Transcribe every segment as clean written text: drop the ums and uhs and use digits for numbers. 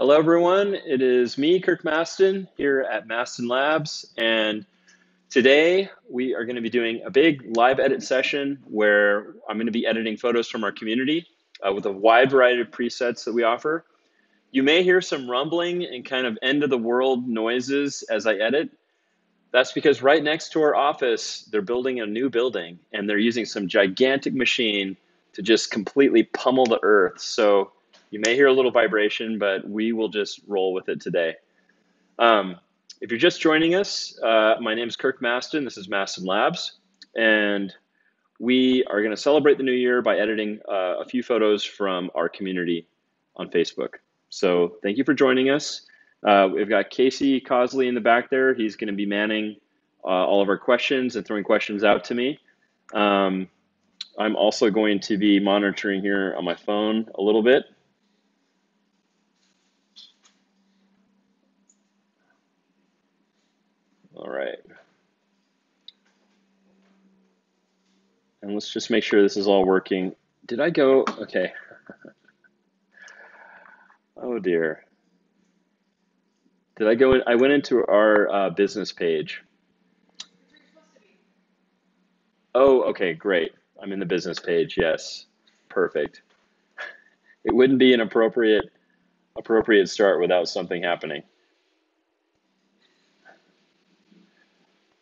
Hello, everyone. It is me, Kirk Mastin, here at Mastin Labs. And today we are going to be doing a big live edit session where I'm going to be editing photos from our community with a wide variety of presets that we offer. You may hear some rumbling and kind of end of the world noises as I edit. That's because right next to our office, they're building a new building and they're using some gigantic machine to just completely pummel the earth. So you may hear a little vibration, but we will just roll with it today. If you're just joining us, my name is Kirk Mastin. This is Mastin Labs. And we are going to celebrate the new year by editing a few photos from our community on Facebook. So thank you for joining us. We've got Casey Cosley in the back there. He's going to be manning all of our questions and throwing questions out to me. I'm also going to be monitoring here on my phone a little bit. All right. And let's just make sure this is all working. Did I go? Okay. Oh dear. Did I go in? I went into our business page. Oh, okay, great. I'm in the business page. Yes, perfect. It wouldn't be an appropriate start without something happening.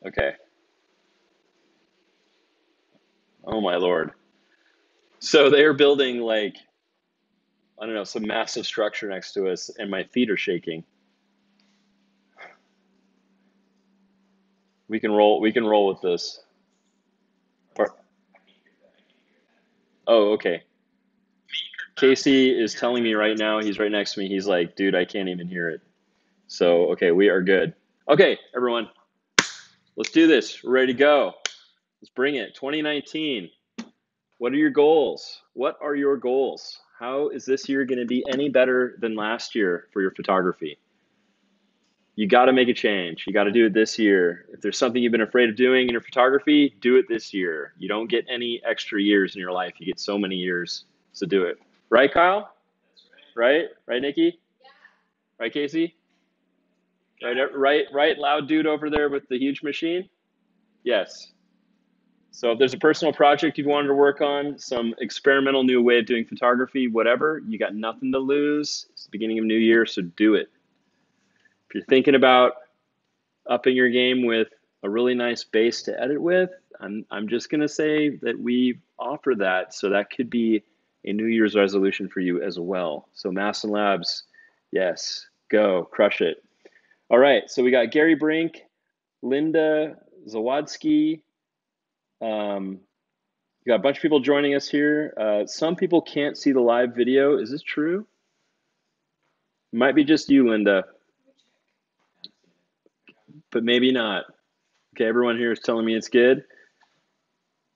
Okay. Oh my Lord. So they're building like, I don't know, some massive structure next to us and my feet are shaking. We can roll with this. Oh, okay. Casey is telling me right now, he's right next to me. He's like, dude, I can't even hear it. So, okay, we are good. Okay, everyone, let's do this. We're ready to go. Let's bring it. 2019. What are your goals? What are your goals? How is this year going to be any better than last year for your photography? You got to make a change. You got to do it this year. If there's something you've been afraid of doing in your photography, do it this year. You don't get any extra years in your life. You get so many years, so do it. Right, Kyle? Right? Right, Nikki? Yeah. Right, Casey? Right, loud dude over there with the huge machine? Yes. So if there's a personal project you wanted to work on, some experimental new way of doing photography, whatever, you got nothing to lose. It's the beginning of new year, so do it. If you're thinking about upping your game with a really nice base to edit with, I'm just going to say that we offer that. So that could be a New Year's resolution for you as well. So Mastin Labs, yes, go, crush it. All right, so we got Gary Brink, Linda Zawadski. We got a bunch of people joining us here. Some people can't see the live video. Is this true? Might be just you, Linda, but maybe not. Okay, everyone here is telling me it's good.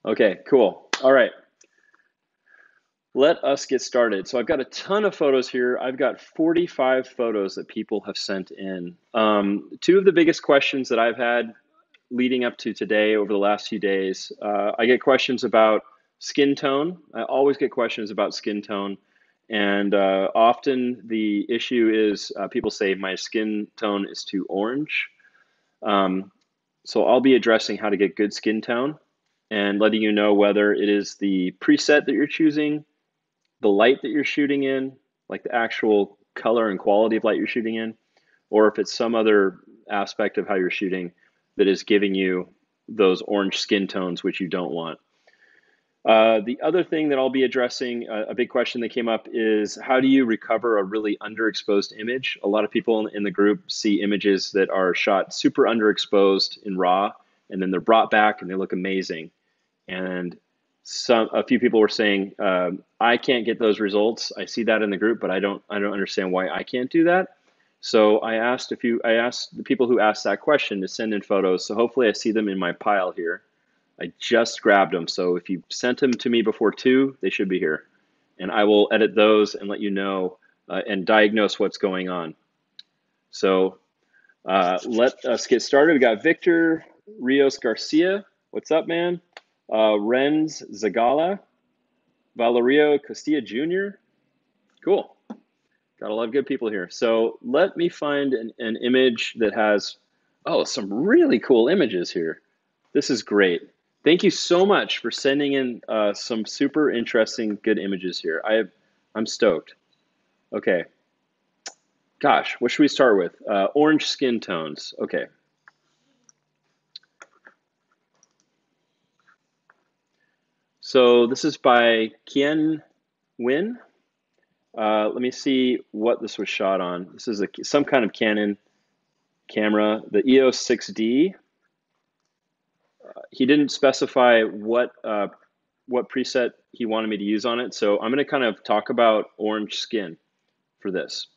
Okay, cool. All right. Let us get started. So I've got a ton of photos here. I've got 45 photos that people have sent in. Two of the biggest questions that I've had leading up to today over the last few days, I get questions about skin tone. I always get questions about skin tone. And often the issue is people say my skin tone is too orange. So I'll be addressing how to get good skin tone and letting you know whether it is the preset that you're choosing, the light that you're shooting in, like the actual color and quality of light you're shooting in, or if it's some other aspect of how you're shooting that is giving you those orange skin tones, which you don't want. The other thing that I'll be addressing, a big question that came up, is how do you recover a really underexposed image? A lot of people in the group see images that are shot super underexposed in RAW, and then they're brought back and they look amazing. And a few people were saying, I can't get those results. I see that in the group, but I don't understand why I can't do that. So I asked the people who asked that question to send in photos. So hopefully I see them in my pile here. I just grabbed them. So if you sent them to me before 2, they should be here. And I will edit those and let you know and diagnose what's going on. So let us get started. We got Victor Rios Garcia. What's up, man? Renz Zagala. Valerio Castilla Jr. Cool. Got a lot of good people here. So let me find an image that has, oh, some really cool images here. This is great. Thank you so much for sending in some super interesting, good images here. I'm stoked. Okay. Gosh, what should we start with? Orange skin tones. Okay. So this is by Kien Win. Let me see what this was shot on. This is some kind of Canon camera, the EOS 6D. He didn't specify what preset he wanted me to use on it, so I'm going to kind of talk about orange skin for this.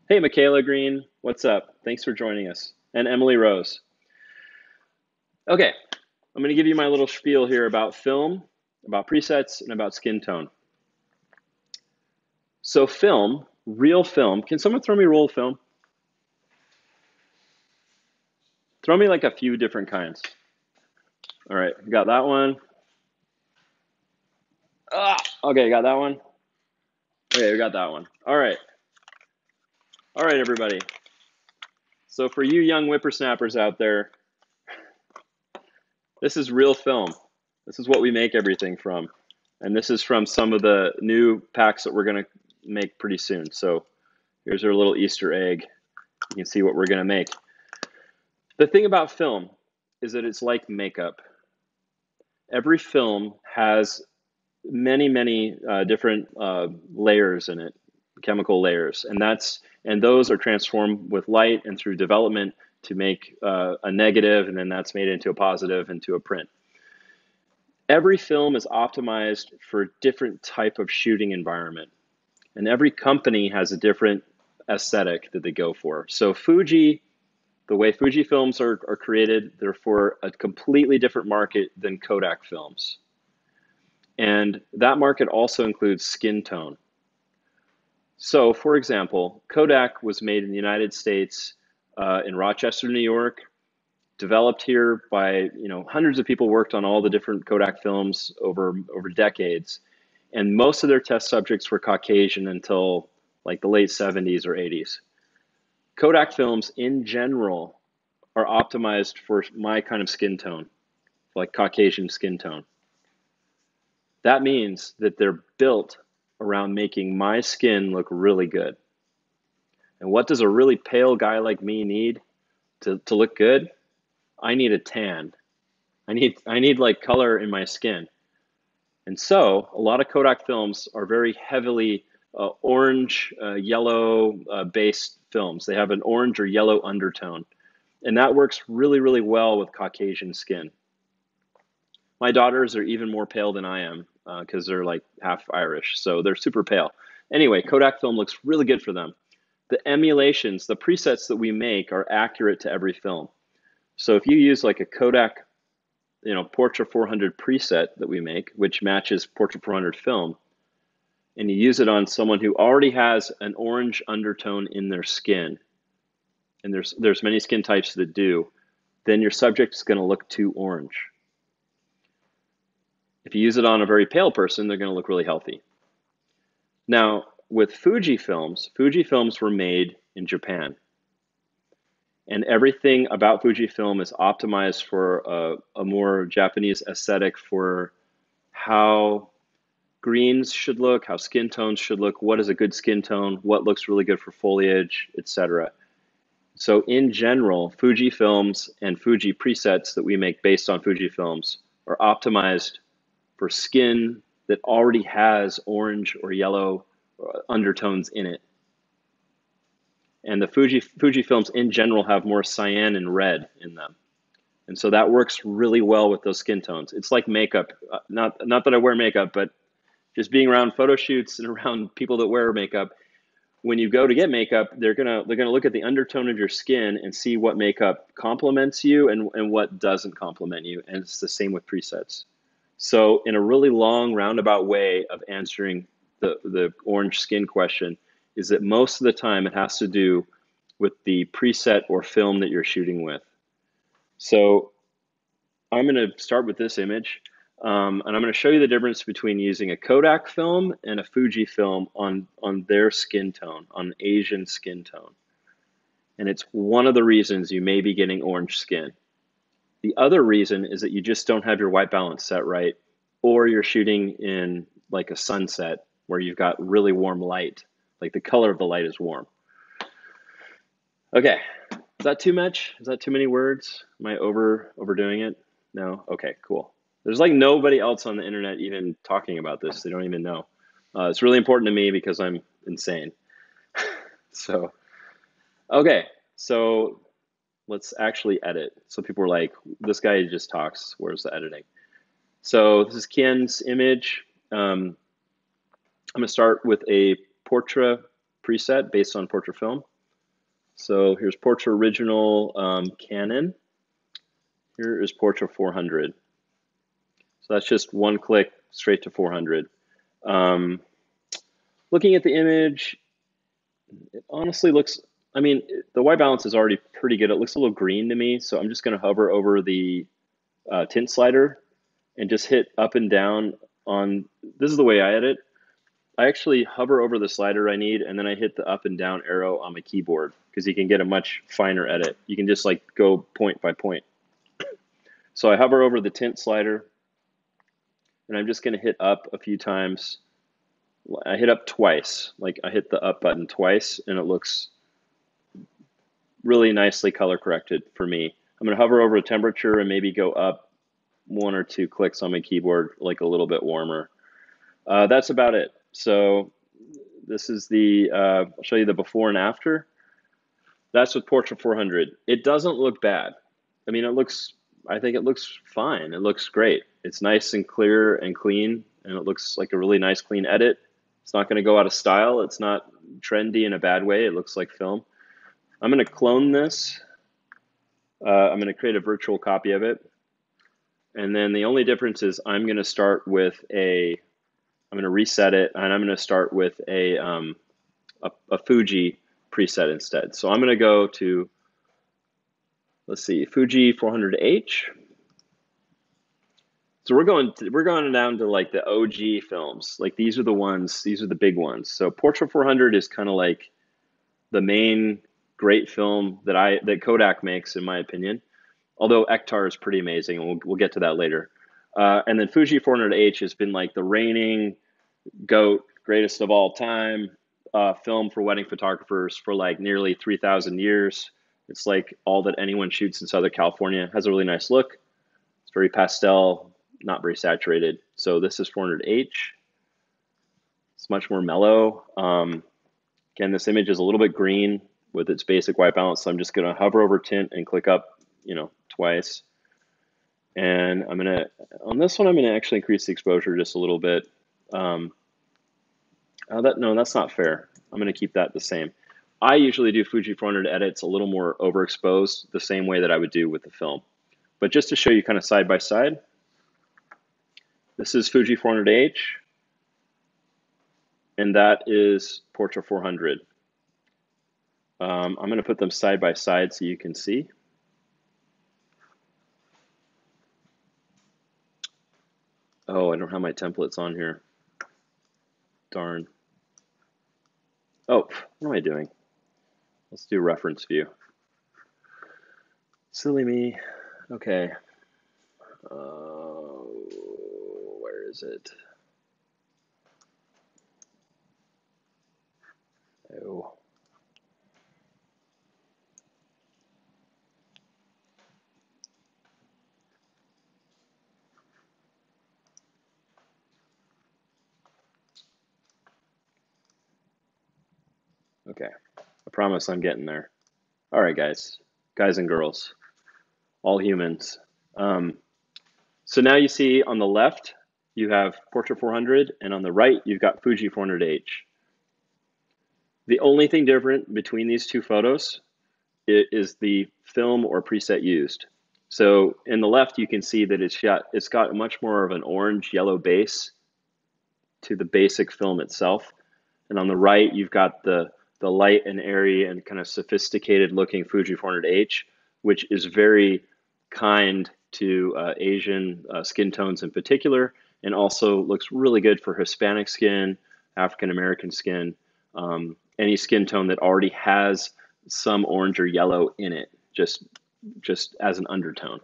Hey, Michaela Green, what's up? Thanks for joining us. And Emily Rose. Okay, I'm going to give you my little spiel here about film, about presets, and about skin tone. So film, real film, can someone throw me a roll of film? Throw me like a few different kinds. All right, got that one. Okay, got that one. Okay, we got that one. All right. All right, everybody. So for you young whippersnappers out there, this is real film. This is what we make everything from. And this is from some of the new packs that we're going to make pretty soon. So here's our little Easter egg. You can see what we're going to make. The thing about film is that it's like makeup. Every film has many, many different layers in it, chemical layers. And those are transformed with light and through development to make a negative, and then that's made into a positive, into a print. Every film is optimized for a different type of shooting environment. And every company has a different aesthetic that they go for. So Fuji, the way Fuji films are created, they're for a completely different market than Kodak films. And that market also includes skin tone. So for example, Kodak was made in the United States in Rochester, New York, developed here by, hundreds of people worked on all the different Kodak films over decades. And most of their test subjects were Caucasian until like the late 70s or 80s. Kodak films in general are optimized for my kind of skin tone, like Caucasian skin tone. That means that they're built around making my skin look really good. And what does a really pale guy like me need to look good? I need a tan. I need like color in my skin. And so a lot of Kodak films are very heavily orange, yellow based films. They have an orange or yellow undertone. And that works really, really well with Caucasian skin. My daughters are even more pale than I am because they're like half Irish. So they're super pale. Anyway, Kodak film looks really good for them. The emulations, the presets that we make are accurate to every film. So if you use like a Kodak, Portra 400 preset that we make, which matches Portra 400 film, and you use it on someone who already has an orange undertone in their skin, and there's many skin types that do, then your subject is going to look too orange. If you use it on a very pale person, they're going to look really healthy. Now, with Fuji films were made in Japan. And everything about Fujifilm is optimized for a more Japanese aesthetic for how greens should look, how skin tones should look, what is a good skin tone, what looks really good for foliage, etc. So in general, Fuji films and Fuji presets that we make based on Fuji films are optimized for skin that already has orange or yellow undertones in it. And the Fuji films in general have more cyan and red in them. And so that works really well with those skin tones. It's like makeup. Not that I wear makeup, but just being around photo shoots and around people that wear makeup, when you go to get makeup, they're gonna look at the undertone of your skin and see what makeup complements you and what doesn't complement you. And it's the same with presets. So in a really long roundabout way of answering the orange skin question is that most of the time it has to do with the preset or film that you're shooting with. So I'm going to start with this image. And I'm going to show you the difference between using a Kodak film and a Fuji film on their skin tone, on Asian skin tone. And it's one of the reasons you may be getting orange skin. The other reason is that you just don't have your white balance set right, or you're shooting in like a sunset where you've got really warm light, like the color of the light is warm. Okay, is that too much? Is that too many words? Am I overdoing it? No? Okay, cool. There's like nobody else on the internet even talking about this. They don't even know. It's really important to me because I'm insane. So, okay, so let's actually edit. So people are like, this guy just talks, where's the editing? So this is Ken's image. I'm gonna start with a Portrait preset based on Portrait film. So here's Portrait original Canon. Here is Portrait 400. So that's just one click straight to 400. Looking at the image, it honestly looks, I mean, the white balance is already pretty good. It looks a little green to me, so I'm just gonna hover over the tint slider and just hit up and down on, this is the way I edit. I actually hover over the slider I need, and then I hit the up and down arrow on my keyboard because you can get a much finer edit. You can just like go point by point. So I hover over the tint slider, and I'm just gonna hit up a few times. I hit up twice, like I hit the up button twice, and it looks really nicely color corrected for me. I'm gonna hover over a temperature and maybe go up 1 or 2 clicks on my keyboard, like a little bit warmer. That's about it. So this is the, I'll show you the before and after. That's with Portrait 400. It doesn't look bad. I mean, I think it looks fine. It looks great. It's nice and clear and clean, and it looks like a really nice, clean edit. It's not going to go out of style. It's not trendy in a bad way. It looks like film. I'm going to clone this. I'm going to create a virtual copy of it. And then the only difference is I'm going to start with I'm going to reset it, and I'm going to start with a Fuji preset instead. So I'm going to go to, let's see, Fuji 400H. So we're going down to like the OG films. Like these are the big ones. So Portrait 400 is kind of like the main great film that Kodak makes, in my opinion. Although Ektar is pretty amazing, and we'll get to that later. And then Fuji 400H has been like the reigning GOAT, greatest of all time film for wedding photographers for like nearly 3,000 years. It's like all that anyone shoots in Southern California. It has a really nice look. It's very pastel, not very saturated. So this is 400H. It's much more mellow. Again, this image is a little bit green with its basic white balance. So I'm just going to hover over tint and click up, twice. And on this one, I'm going to actually increase the exposure just a little bit. No, that's not fair. I'm going to keep that the same. I usually do Fuji 400 edits a little more overexposed, the same way that I would do with the film. But just to show you kind of side by side, this is Fuji 400H, and that is Portrait 400. I'm going to put them side by side so you can see. Oh, I don't have my templates on here. Darn. Oh, what am I doing? Let's do reference view. Silly me. Okay. Where is it? Oh. Okay, I promise I'm getting there. All right, guys and girls, all humans. So now you see on the left, you have Portrait 400, and on the right, you've got Fuji 400H. The only thing different between these two photos is the film or preset used. So in the left, you can see that it's got much more of an orange yellow base to the basic film itself. And on the right, you've got the light and airy and kind of sophisticated looking Fuji 400H, which is very kind to Asian skin tones in particular, and also looks really good for Hispanic skin, African American skin, any skin tone that already has some orange or yellow in it, just as an undertone.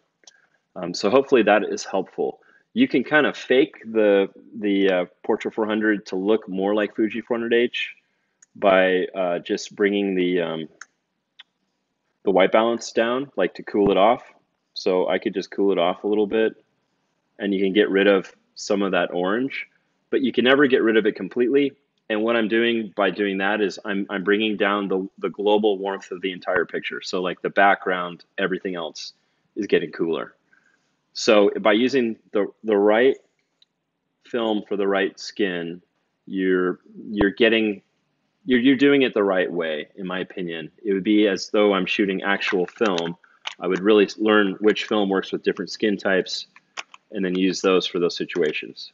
So hopefully that is helpful. You can kind of fake the Portra 400 to look more like Fuji 400H by just bringing the white balance down, like to cool it off. So I could just cool it off a little bit, and you can get rid of some of that orange, but you can never get rid of it completely. And what I'm doing by doing that is I'm bringing down the global warmth of the entire picture. So like the background, everything else is getting cooler. So by using the right film for the right skin, you're doing it the right way, in my opinion. It would be as though I'm shooting actual film. I would really learn which film works with different skin types and then use those for those situations.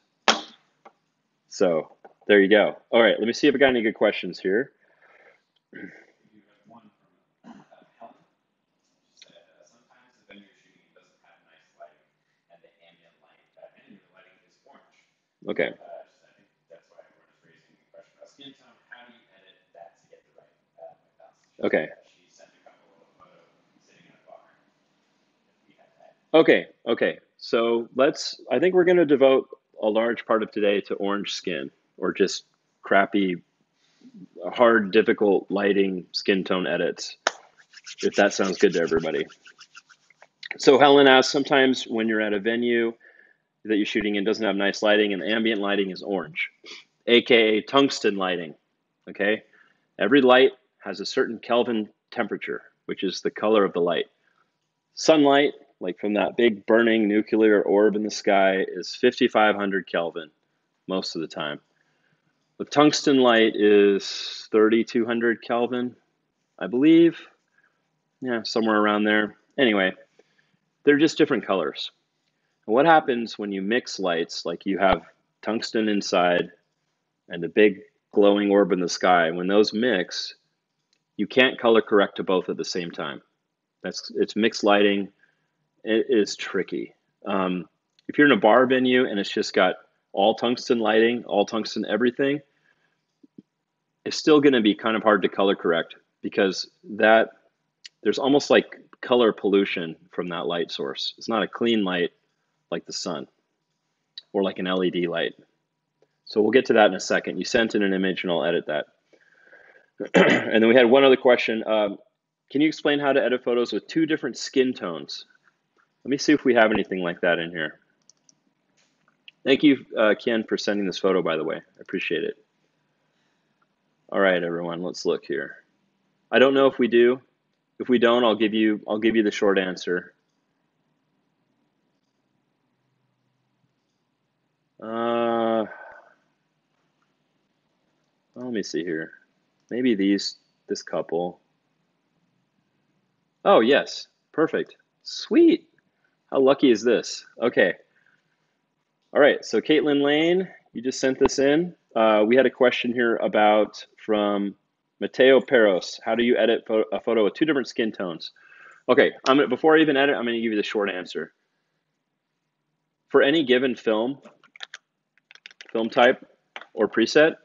So there you go. All right, let me see if I got any good questions here. Okay. Okay. Okay. So I think we're going to devote a large part of today to orange skin, or just crappy, hard, difficult lighting skin tone edits, if that sounds good to everybody. So Helen asks, sometimes when you're at a venue that you're shooting in doesn't have nice lighting and the ambient lighting is orange, aka tungsten lighting. Okay, every light has a certain Kelvin temperature, which is the color of the light. Sunlight, like from that big burning nuclear orb in the sky, is 5,500 Kelvin most of the time. The tungsten light is 3,200 Kelvin, I believe. Yeah, somewhere around there. Anyway, they're just different colors. And what happens when you mix lights, like you have tungsten inside and the big glowing orb in the sky, when those mix, you can't color correct to both at the same time. It's mixed lighting. It is tricky. If you're in a bar venue and it's just got all tungsten lighting, all tungsten everything, it's still going to be kind of hard to color correct, because there's almost like color pollution from that light source. It's not a clean light like the sun or like an LED light. So we'll get to that in a second. You sent in an image and I'll edit that. And then we had one other question. Can you explain how to edit photos with two different skin tones? Let me see if we have anything like that in here. Thank you, Ken, for sending this photo, by the way. I appreciate it. All right, everyone, let's look here. I don't know if we do. If we don't, I'll give you the short answer. Let me see here. Maybe this couple. Oh, yes, perfect. Sweet. How lucky is this? Okay. All right, so Caitlin Lane, you just sent this in. We had a question here from Mateo Peros. How do you edit a photo with two different skin tones? Okay, before I even edit, I'm going to give you the short answer. For any given film type or preset,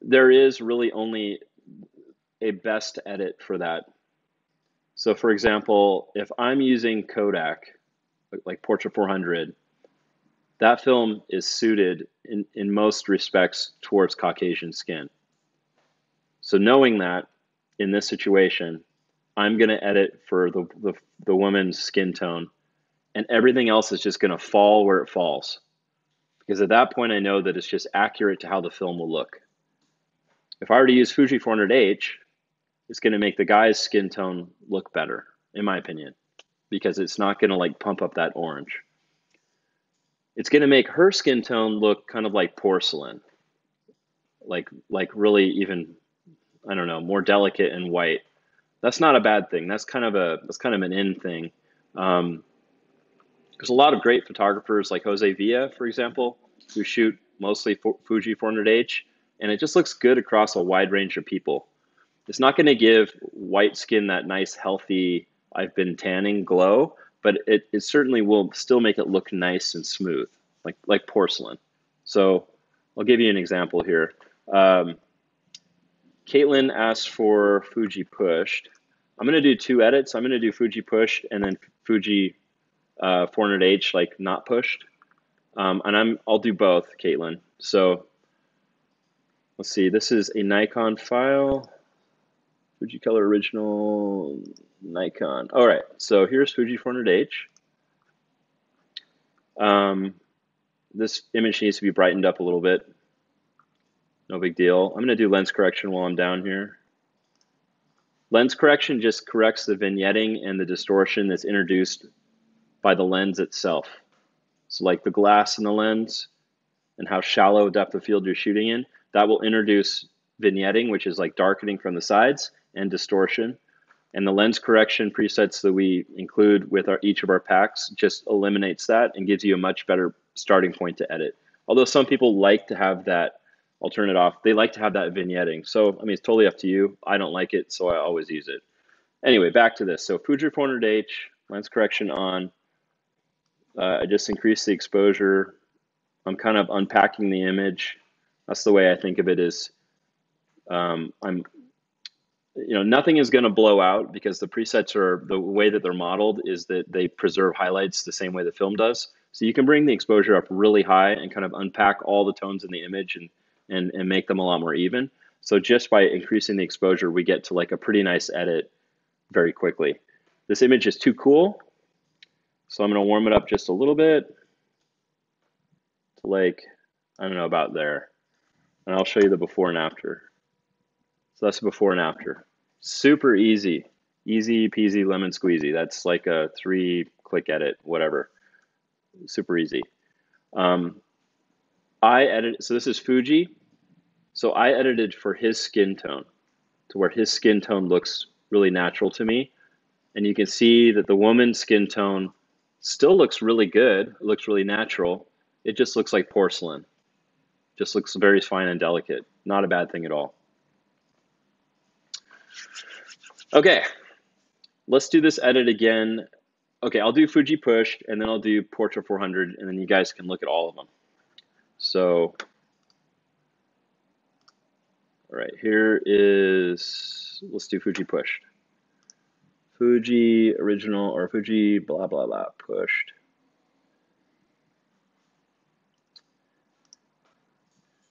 there is really only a best edit for that. So for example, if I'm using Kodak, like Portra 400, that film is suited in most respects towards Caucasian skin. So knowing that, in this situation, I'm going to edit for the woman's skin tone, and everything else is just going to fall where it falls. Because at that point, I know that it's just accurate to how the film will look. If I were to use Fuji 400H, it's going to make the guy's skin tone look better, in my opinion, because it's not going to like pump up that orange. It's going to make her skin tone look kind of like porcelain, like really even, I don't know, more delicate and white. That's not a bad thing. That's kind of an in thing. There's a lot of great photographers like Jose Villa, for example, who shoot mostly Fuji 400H, and it just looks good across a wide range of people. It's not going to give white skin that nice, healthy, I've been tanning glow, but it certainly will still make it look nice and smooth, like porcelain. So I'll give you an example here. Caitlin asked for Fuji pushed. I'm going to do 2 edits. I'm going to do Fuji pushed and then Fuji 400H like not pushed. And I'll do both, Caitlin. So let's see. This is a Nikon file. Fuji Color Original Nikon. All right. So here's Fuji 400H. This image needs to be brightened up a little bit. No big deal. I'm going to do lens correction while I'm down here. Lens correction just corrects the vignetting and the distortion that's introduced by the lens itself. So like the glass in the lens and how shallow depth of field you're shooting in, that will introduce vignetting, which is like darkening from the sides, and distortion. And the lens correction presets that we include with each of our packs just eliminates that and gives you a much better starting point to edit. Although some people like to have that, I'll turn it off, they like to have that vignetting. So, I mean, it's totally up to you. I don't like it, so I always use it. Anyway, back to this. So Fuji 400H, lens correction on. I just increased the exposure. I'm kind of unpacking the image. That's the way I think of it is, nothing is going to blow out because the presets are, the way that they're modeled is that they preserve highlights the same way the film does. So you can bring the exposure up really high and kind of unpack all the tones in the image and make them a lot more even. So just by increasing the exposure, we get to like a pretty nice edit very quickly. This image is too cool, so I'm going to warm it up just a little bit to like, I don't know, about there. And I'll show you the before and after. So that's before and after. Super easy. Easy peasy lemon squeezy. That's like a 3-click edit, whatever. Super easy. So this is Fuji. So I edited for his skin tone to where his skin tone looks really natural to me. And you can see that the woman's skin tone still looks really good. It looks really natural. It just looks like porcelain. Just looks very fine and delicate. Not a bad thing at all. Okay, let's do this edit again. Okay, I'll do Fuji pushed and then I'll do Portrait 400 and then you guys can look at all of them. So, all right, here is, let's do Fuji pushed. Fuji original or Fuji blah, blah, blah, pushed.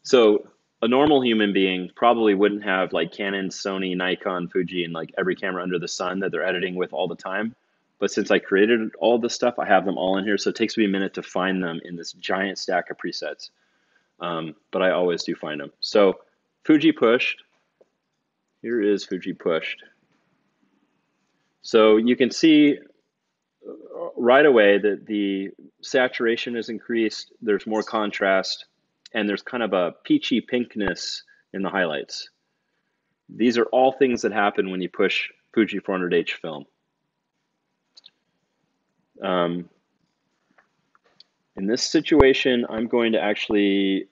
So a normal human being probably wouldn't have like Canon, Sony, Nikon, Fuji, and like every camera under the sun that they're editing with all the time. But since I created all this stuff, I have them all in here. So it takes me a minute to find them in this giant stack of presets. But I always do find them. So Fuji pushed. Here is Fuji pushed. So you can see right away that the saturation is increased. There's more contrast. And there's kind of a peachy pinkness in the highlights. These are all things that happen when you push Fuji 400H film. In this situation, I'm going to actually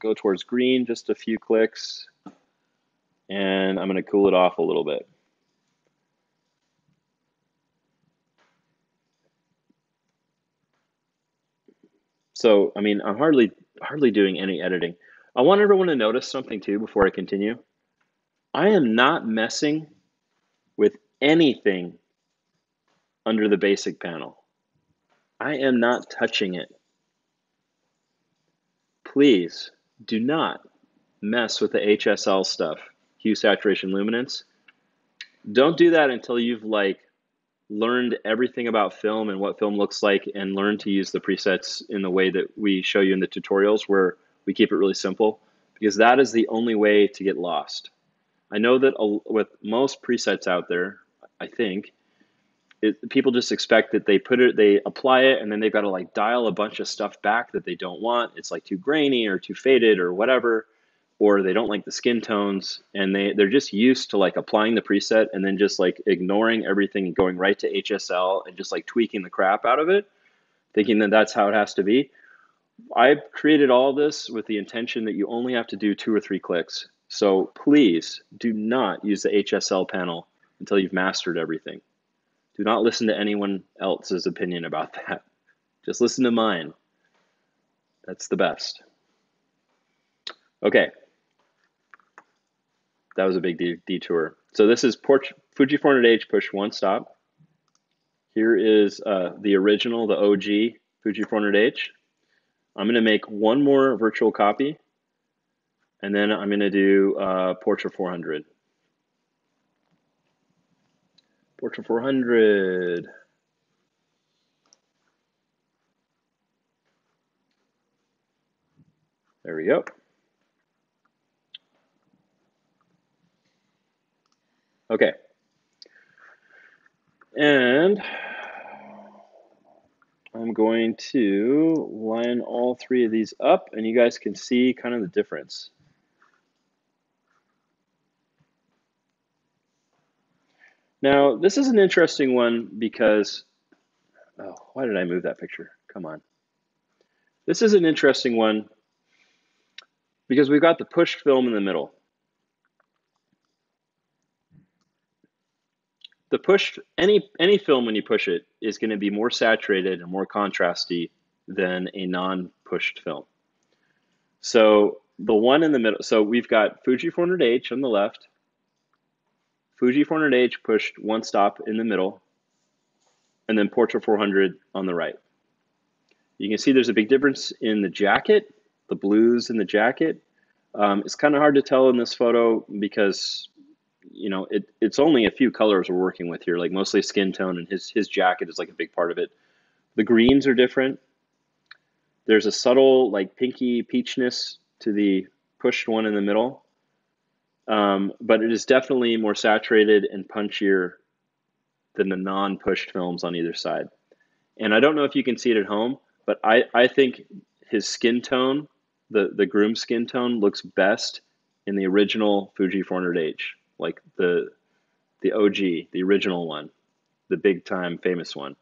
go towards green just a few clicks, and I'm going to cool it off a little bit. So, I mean, I'm hardly doing any editing. I want everyone to notice something too before I continue. I am not messing with anything under the basic panel. I am not touching it. Please do not mess with the HSL stuff, hue, saturation, luminance. Don't do that until you've like learned everything about film and what film looks like and learn to use the presets in the way that we show you in the tutorials where we keep it really simple, because that is the only way to get lost. I know that with most presets out there, I think, people just expect that they apply it and then they've got to like dial a bunch of stuff back that they don't want. It's like too grainy or too faded or whatever, or they don't like the skin tones and they're just used to like applying the preset and then just like ignoring everything and going right to HSL and just like tweaking the crap out of it, thinking that that's how it has to be. I created all this with the intention that you only have to do 2 or 3 clicks. So please do not use the HSL panel until you've mastered everything. Do not listen to anyone else's opinion about that. Just listen to mine. That's the best. Okay. That was a big detour. So this is Fuji 400H push one stop. Here is the original, the OG Fuji 400H. I'm going to make one more virtual copy, and then I'm going to do Portra 400. Portra 400. There we go. Okay. And I'm going to line all three of these up, and you guys can see kind of the difference. Now, this is an interesting one because, oh, why did I move that picture? Come on. This is an interesting one because we've got the pushed film in the middle. The pushed, any film when you push it is going to be more saturated and more contrasty than a non-pushed film. So the one in the middle, so we've got Fuji 400H on the left, Fuji 400H pushed one stop in the middle, and then Portra 400 on the right. You can see there's a big difference in the jacket, the blues in the jacket. It's kind of hard to tell in this photo because, you know, it's only a few colors we're working with here, like mostly skin tone, and his jacket is like a big part of it. The greens are different. There's a subtle like pinky peachness to the pushed one in the middle. But it is definitely more saturated and punchier than the non-pushed films on either side. And I don't know if you can see it at home, but I think his skin tone, the groom skin tone, looks best in the original Fuji 400H, like the OG, the original one, the big time famous one.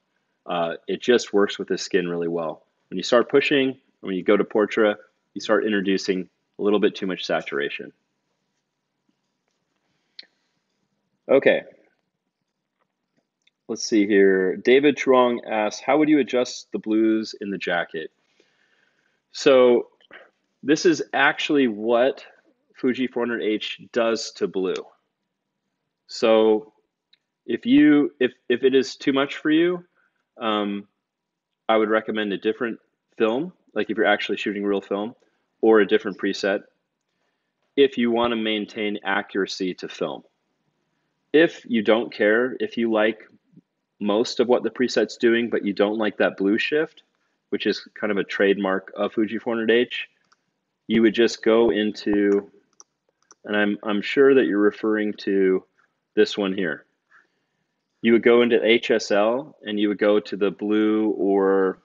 It just works with his skin really well. When you start pushing, when you go to Portra, you start introducing a little bit too much saturation. Okay. Let's see here. David Truong asks, how would you adjust the blues in the jacket? So this is actually what Fuji 400H does to blue. So if it is too much for you, I would recommend a different film, like if you're actually shooting real film, or a different preset if you want to maintain accuracy to film. If you don't care, if you like most of what the preset's doing, but you don't like that blue shift, which is kind of a trademark of Fuji 400H, you would just go into, and I'm sure that you're referring to this one here. You would go into HSL and you would go to the blue or,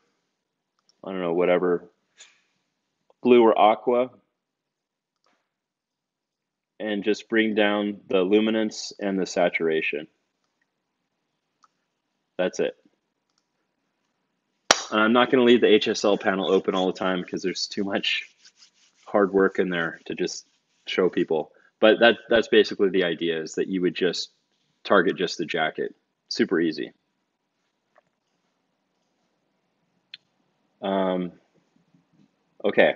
I don't know, whatever, blue or aqua, and just bring down the luminance and the saturation. That's it. And I'm not going to leave the HSL panel open all the time because there's too much hard work in there to just show people. But that's basically the idea, is that you would just target just the jacket. Super easy. Okay.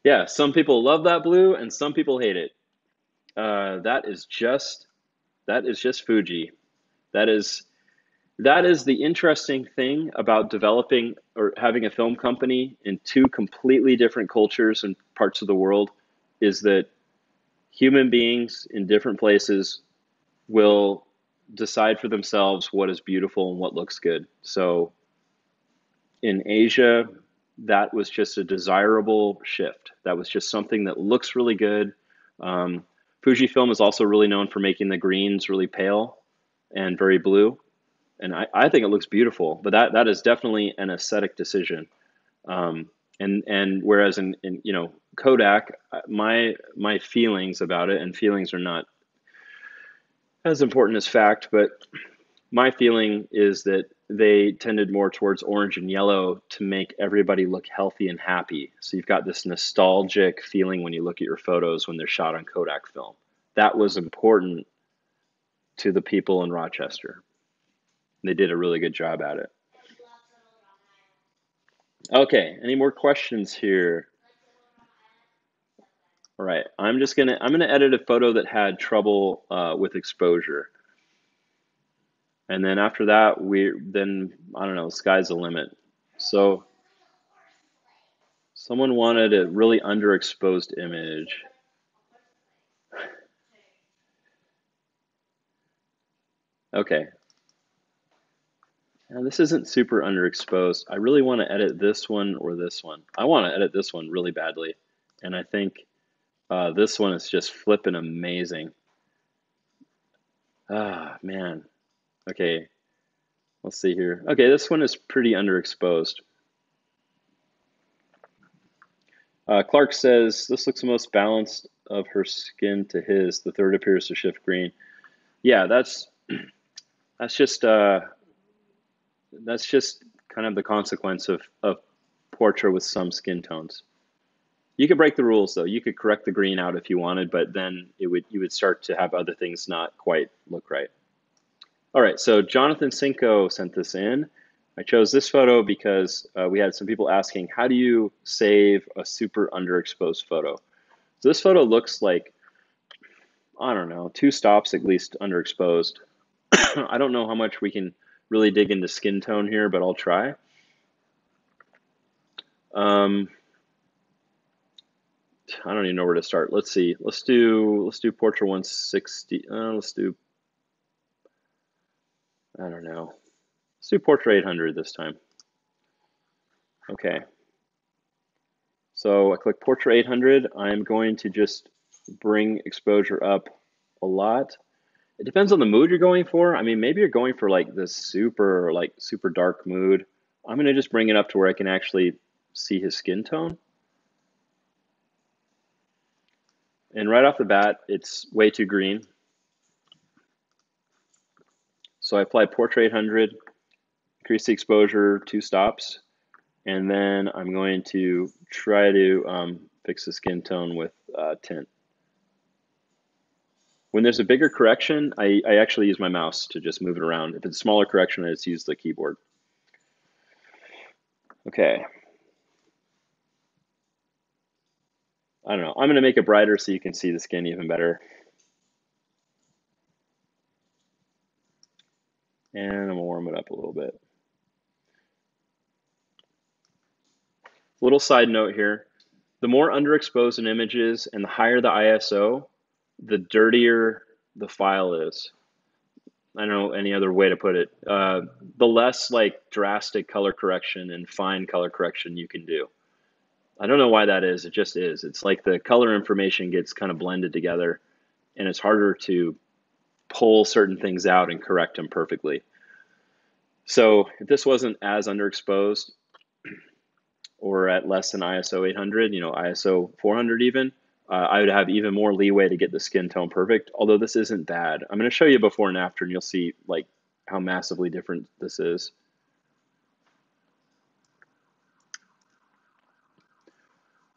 Yeah, some people love that blue and some people hate it. That is just Fuji. That is the interesting thing about developing or having a film company in two completely different cultures and parts of the world, is that human beings in different places will decide for themselves what is beautiful and what looks good. So in Asia, that was just a desirable shift. That was just something that looks really good. Fujifilm is also really known for making the greens really pale and very blue. And I think it looks beautiful, but that is definitely an aesthetic decision. And whereas in you know, Kodak, my feelings about it, and feelings are not as important as fact, but my feeling is that they tended more towards orange and yellow to make everybody look healthy and happy. So you've got this nostalgic feeling when you look at your photos when they're shot on Kodak film. That was important to the people in Rochester. They did a really good job at it. Okay, any more questions here? All right, I'm gonna edit a photo that had trouble with exposure. And then after that, I don't know, sky's the limit. So someone wanted a really underexposed image. Okay. Now this isn't super underexposed. I really want to edit this one or this one. I want to edit this one really badly. And I think this one is just flipping amazing. Ah, man. Okay, let's see here. Okay, this one is pretty underexposed. Clark says, this looks the most balanced of her skin to his. The third appears to shift green. Yeah, that's just kind of the consequence of portrait with some skin tones. You could break the rules though. You could correct the green out if you wanted, but then you would start to have other things not quite look right. All right, so Jonathan Cinco sent this in. I chose this photo because we had some people asking, how do you save a super underexposed photo? So this photo looks like, I don't know, 2 stops at least underexposed. I don't know how much we can really dig into skin tone here, but I'll try. I don't even know where to start. Let's see. Let's do portrait 160. Let's do, I don't know. Let's do portrait 800 this time. Okay. So I click portrait 800. I'm going to just bring exposure up a lot. It depends on the mood you're going for. I mean, maybe you're going for like this super dark mood. I'm gonna just bring it up to where I can actually see his skin tone. And right off the bat, it's way too green. So I apply portrait 800, increase the exposure 2 stops, and then I'm going to try to fix the skin tone with tint. When there's a bigger correction, I actually use my mouse to just move it around. If it's a smaller correction, I just use the keyboard. Okay. I don't know. I'm going to make it brighter so you can see the skin even better. And I'm going to warm it up a little bit. Little side note here. The more underexposed an image is and the higher the ISO, the dirtier the file is. I don't know any other way to put it. The less like drastic color correction and fine color correction you can do. I don't know why that is. It just is. It's like the color information gets kind of blended together and it's harder to pull certain things out and correct them perfectly. So if this wasn't as underexposed or at less than ISO 800, you know, ISO 400 even, I would have even more leeway to get the skin tone perfect, although this isn't bad. I'm going to show you before and after, and you'll see like how massively different this is.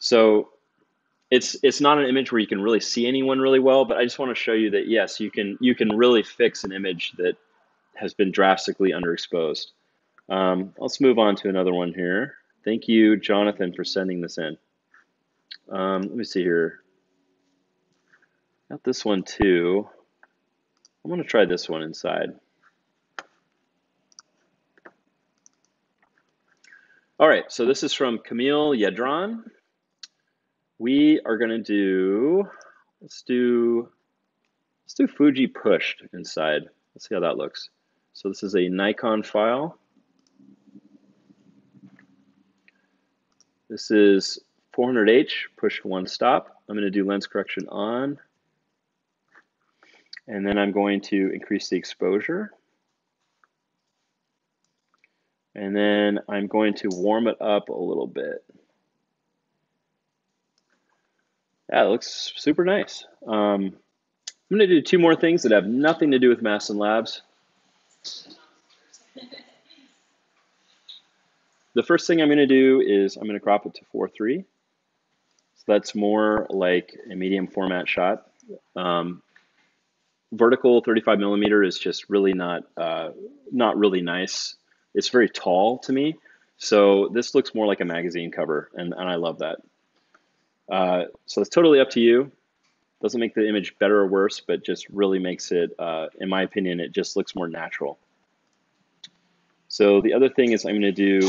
So it's not an image where you can really see anyone really well, but I just want to show you that yes, you can really fix an image that has been drastically underexposed. Let's move on to another one here. Thank you, Jonathan, for sending this in. Let me see here. Got this one too. I'm going to try this one inside. All right, so this is from Camille Yedron. We are going to do, let's do Fuji pushed inside. Let's see how that looks. So this is a Nikon file. This is 400H, pushed 1 stop. I'm going to do lens correction on. And then I'm going to increase the exposure. And then I'm going to warm it up a little bit. Yeah, it looks super nice. I'm going to do 2 more things that have nothing to do with Mastin Labs. The first thing I'm going to do is I'm going to crop it to 4:3. So that's more like a medium format shot. vertical 35 millimeter is just really not really nice. It's very tall to me. So this looks more like a magazine cover, and I love that. So it's totally up to you. Doesn't make the image better or worse, but just really makes it, in my opinion, it just looks more natural. So the other thing is I'm going to do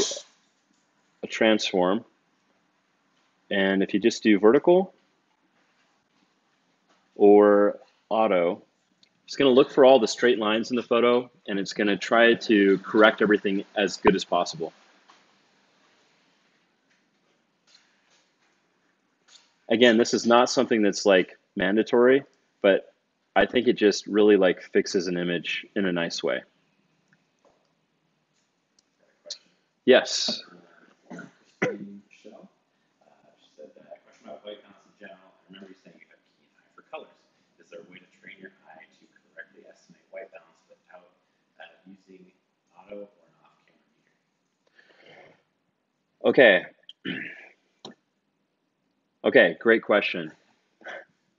a transform. And if you just do vertical or auto, it's going to look for all the straight lines in the photo, and it's going to try to correct everything as good as possible. Again, this is not something that's like mandatory, but I think it just really like fixes an image in a nice way. Yes. Michelle, she said a question about white balance in general. I remember you saying you have a keen eye for colors. Is there a way to train your eye to correctly estimate white balance without using auto or an off-camera meter? Okay. Okay, great question.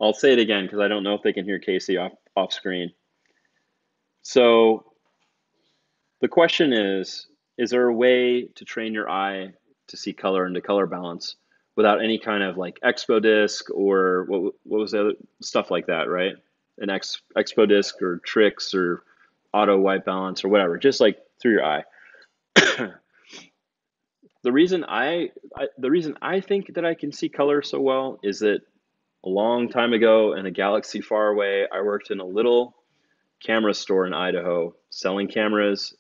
I'll say it again because I don't know if they can hear Casey off screen. So the question is there a way to train your eye to see color and to color balance without any kind of like expo disc or what was the other stuff like that, right? An expo disc or tricks or auto white balance or whatever, just like through your eye. The reason I think that I can see color so well is that a long time ago in a galaxy far away, I worked in a little camera store in Idaho selling cameras,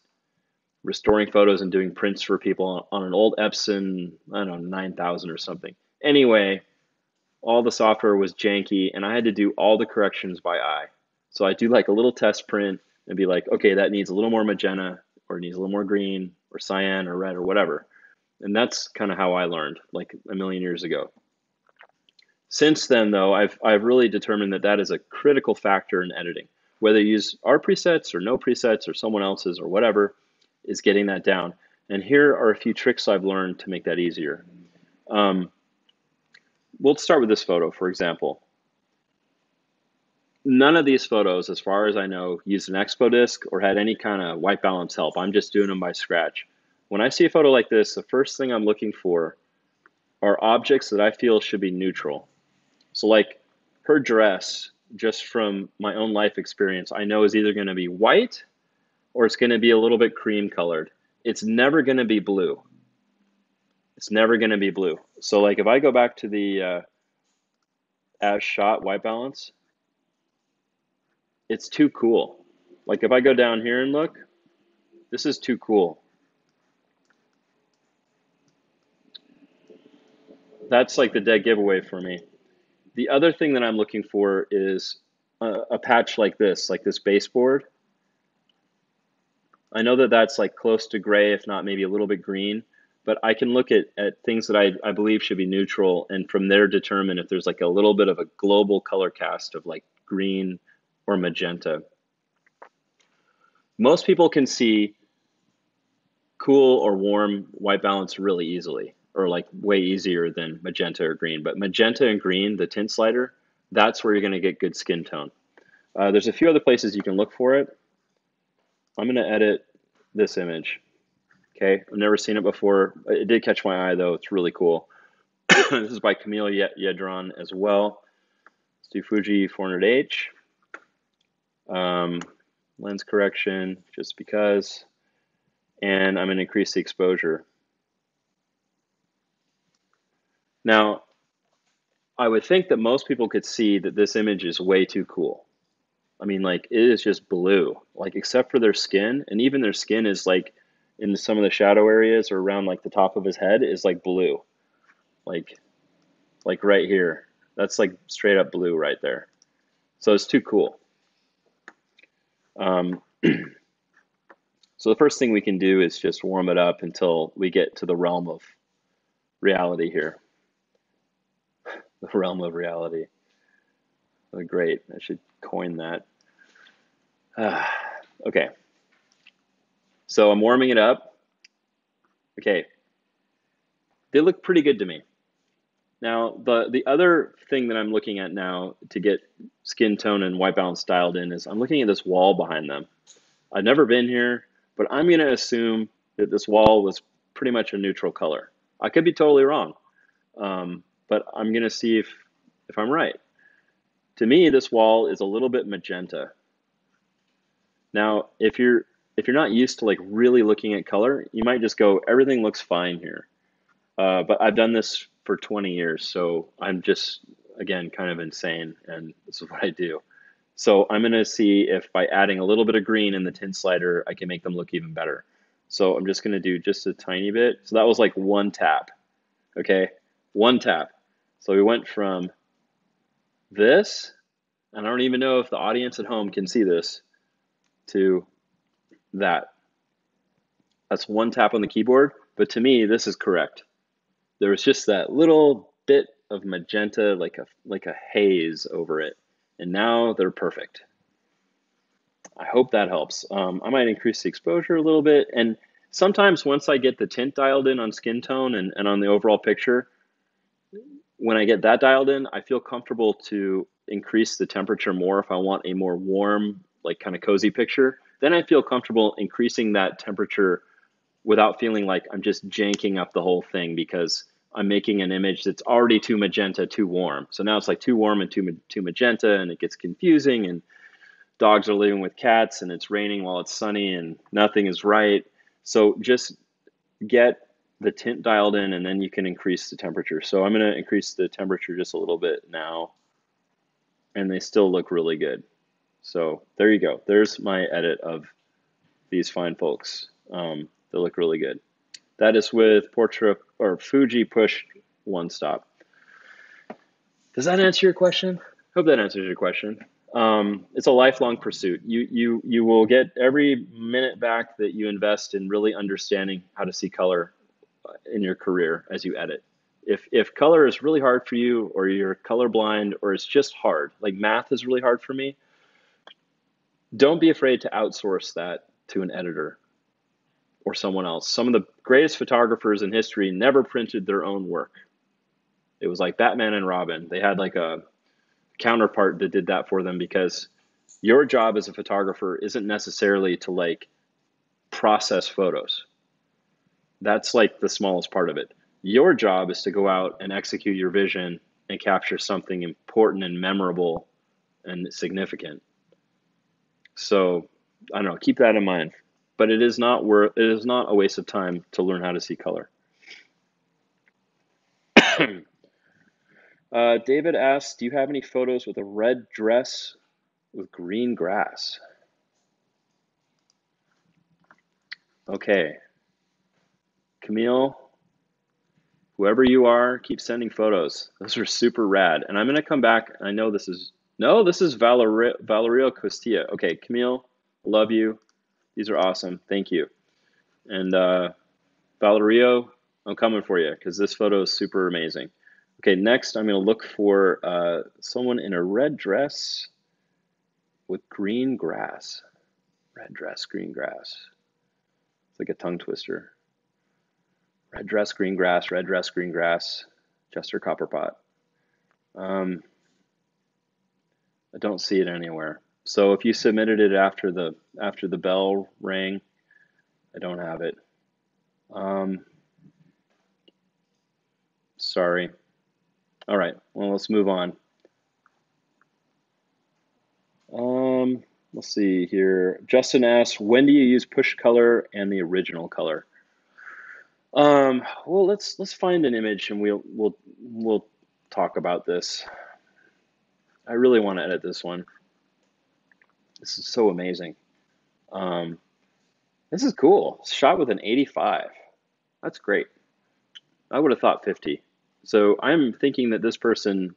restoring photos, and doing prints for people on an old Epson, I don't know, 9000 or something. Anyway, all the software was janky and I had to do all the corrections by eye. So I do like a little test print and be like, okay, that needs a little more magenta or it needs a little more green or cyan or red or whatever. And that's kind of how I learned like a million years ago. Since then, though, I've really determined that that is a critical factor in editing. Whether you use our presets or no presets or someone else's or whatever, is getting that down. And here are a few tricks I've learned to make that easier. We'll start with this photo, for example. None of these photos, as far as I know, used an expo disc or had any kind of white balance help. I'm just doing them by scratch. When I see a photo like this, the first thing I'm looking for are objects that I feel should be neutral. So like her dress, just from my own life experience, I know is either going to be white or it's going to be a little bit cream colored. It's never going to be blue. It's never going to be blue. So like if I go back to the as shot white balance, it's too cool. Like if I go down here and look, this is too cool. That's like the dead giveaway for me. The other thing that I'm looking for is a patch like this baseboard. I know that that's like close to gray, if not maybe a little bit green, but I can look at things that I believe should be neutral and from there determine if there's like a little bit of a global color cast of like green or magenta. Most people can see cool or warm white balance really easily, or like way easier than magenta or green. But magenta and green, the tint slider, that's where you're going to get good skin tone. There's a few other places you can look for it. I'm going to edit this image. Okay, I've never seen it before. It did catch my eye though. It's really cool. This is by Camille Yedron as well. Let's do Fuji 400H. Lens correction, just because. And I'm going to increase the exposure. Now, I would think that most people could see that this image is way too cool. I mean, like, it is just blue, like, except for their skin. And even their skin is like, in some of the shadow areas or around like the top of his head is like blue. Like right here. That's like straight up blue right there. So it's too cool. So the first thing we can do is just warm it up until we get to the realm of reality here. The realm of reality. Oh, great, I should coin that. Okay, so I'm warming it up. Okay, they look pretty good to me. Now, the other thing that I'm looking at now to get skin tone and white balance dialed in is I'm looking at this wall behind them. I've never been here, but I'm going to assume that this wall was pretty much a neutral color. I could be totally wrong, but I'm going to see if I'm right. To me, this wall is a little bit magenta. Now, if you're not used to like really looking at color, you might just go, everything looks fine here. But I've done this for 20 years, so I'm just, again, kind of insane, and this is what I do. So I'm going to see if by adding a little bit of green in the tint slider, I can make them look even better. So I'm just going to do just a tiny bit. So that was like one tap, okay? One tap. So we went from this, and I don't even know if the audience at home can see this, to that. That's one tap on the keyboard, but to me, this is correct. There was just that little bit of magenta, like a haze over it, and now they're perfect. I hope that helps. I might increase the exposure a little bit, and sometimes once I get the tint dialed in on skin tone and on the overall picture, when I get that dialed in, I feel comfortable to increase the temperature more if I want a more warm, like kind of cozy picture. Then I feel comfortable increasing that temperature without feeling like I'm just janking up the whole thing because I'm making an image that's already too magenta, too warm. So now it's like too warm and too magenta, and it gets confusing, and dogs are living with cats, and it's raining while it's sunny, and nothing is right. So just get the tint dialed in, and then you can increase the temperature. So I'm going to increase the temperature just a little bit now, and they still look really good. So there you go. There's my edit of these fine folks. They look really good. That is with Portrait or Fuji Push One Stop. Does that answer your question? Hope that answers your question. It's a lifelong pursuit. You will get every minute back that you invest in really understanding how to see color in your career as you edit. If color is really hard for you, or you're colorblind, or it's just hard, like math is really hard for me, don't be afraid to outsource that to an editor or someone else. Some of the greatest photographers in history never printed their own work. It was like Batman and Robin. They had like a counterpart that did that for them, because your job as a photographer isn't necessarily to like process photos. That's like the smallest part of it. Your job is to go out and execute your vision and capture something important and memorable and significant. So I don't know, keep that in mind. But it is not a waste of time to learn how to see color. David asks, do you have any photos with a red dress with green grass? Okay. Camille, whoever you are, keep sending photos. Those are super rad. And I'm going to come back. I know this is Valerio Costilla. Okay, Camille, love you. These are awesome. Thank you. And Valerio, I'm coming for you because this photo is super amazing. Okay, next I'm going to look for someone in a red dress with green grass. Red dress, green grass. It's like a tongue twister. Red dress, green grass, red dress, green grass, Chester Copperpot. I don't see it anywhere. So if you submitted it after the bell rang, I don't have it. Sorry. All right, well, let's move on. Let's see here. Justin asks, when do you use push color and the original color? Well, let's find an image and we'll talk about this. I really want to edit this one. This is so amazing. This is cool. It's shot with an 85. That's great. I would have thought 50. So I'm thinking that this person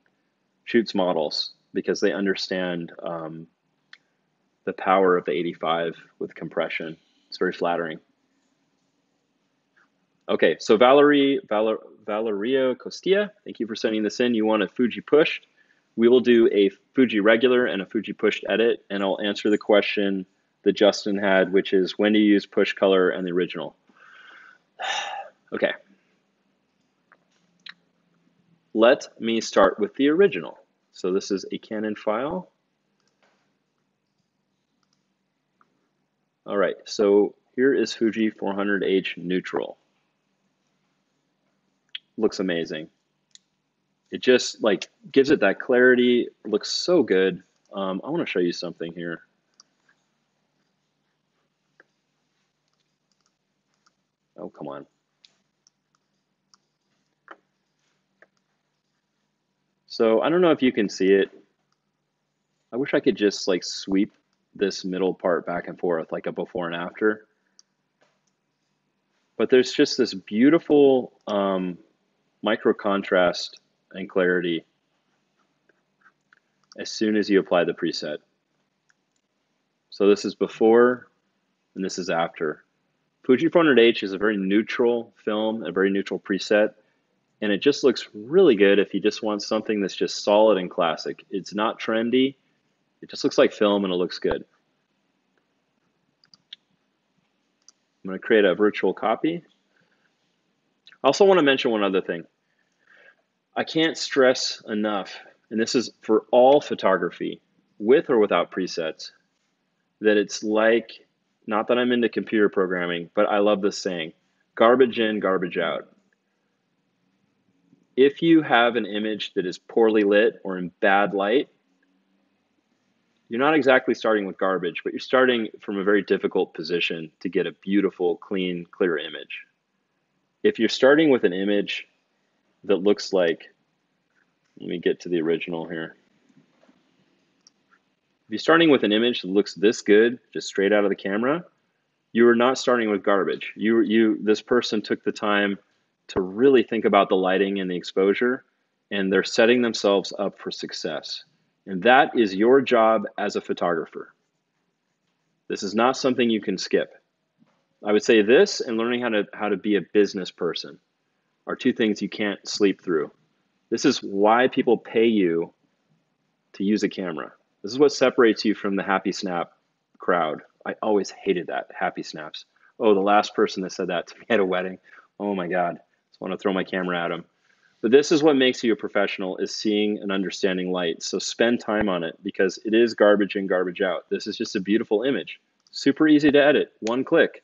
shoots models because they understand the power of the 85 with compression. It's very flattering. Okay, so Valerio Costilla, thank you for sending this in. You want a Fuji pushed. We will do a Fuji regular and a Fuji pushed edit, and I'll answer the question that Justin had, which is when do you use push color and the original? Okay. Let me start with the original. So this is a Canon file. All right, so here is Fuji 400H neutral. Looks amazing. It just like gives it that clarity. It looks so good. I want to show you something here. Oh, come on. So I don't know if you can see it. I wish I could just like sweep this middle part back and forth like a before and after. But there's just this beautiful micro contrast and clarity as soon as you apply the preset. So this is before and this is after. Fuji 400H is a very neutral film, a very neutral preset, and it just looks really good if you just want something that's just solid and classic. It's not trendy. It just looks like film and it looks good. I'm going to create a virtual copy. I also want to mention one other thing. I can't stress enough, and this is for all photography, with or without presets, that it's like, not that I'm into computer programming, but I love this saying, garbage in, garbage out. If you have an image that is poorly lit or in bad light, you're not exactly starting with garbage, but you're starting from a very difficult position to get a beautiful, clean, clear image. If you're starting with an image that looks like, let me get to the original here. If you're starting with an image that looks this good, just straight out of the camera, you are not starting with garbage. This person took the time to really think about the lighting and the exposure, and they're setting themselves up for success. And that is your job as a photographer. This is not something you can skip. I would say this and learning how to be a business person are two things you can't sleep through. This is why people pay you to use a camera. This is what separates you from the happy snap crowd. I always hated that, happy snaps. Oh, the last person that said that to me at a wedding. Oh my God, I just want to throw my camera at him. But this is what makes you a professional, is seeing and understanding light. So spend time on it because it is garbage in, garbage out. This is just a beautiful image. Super easy to edit, one click.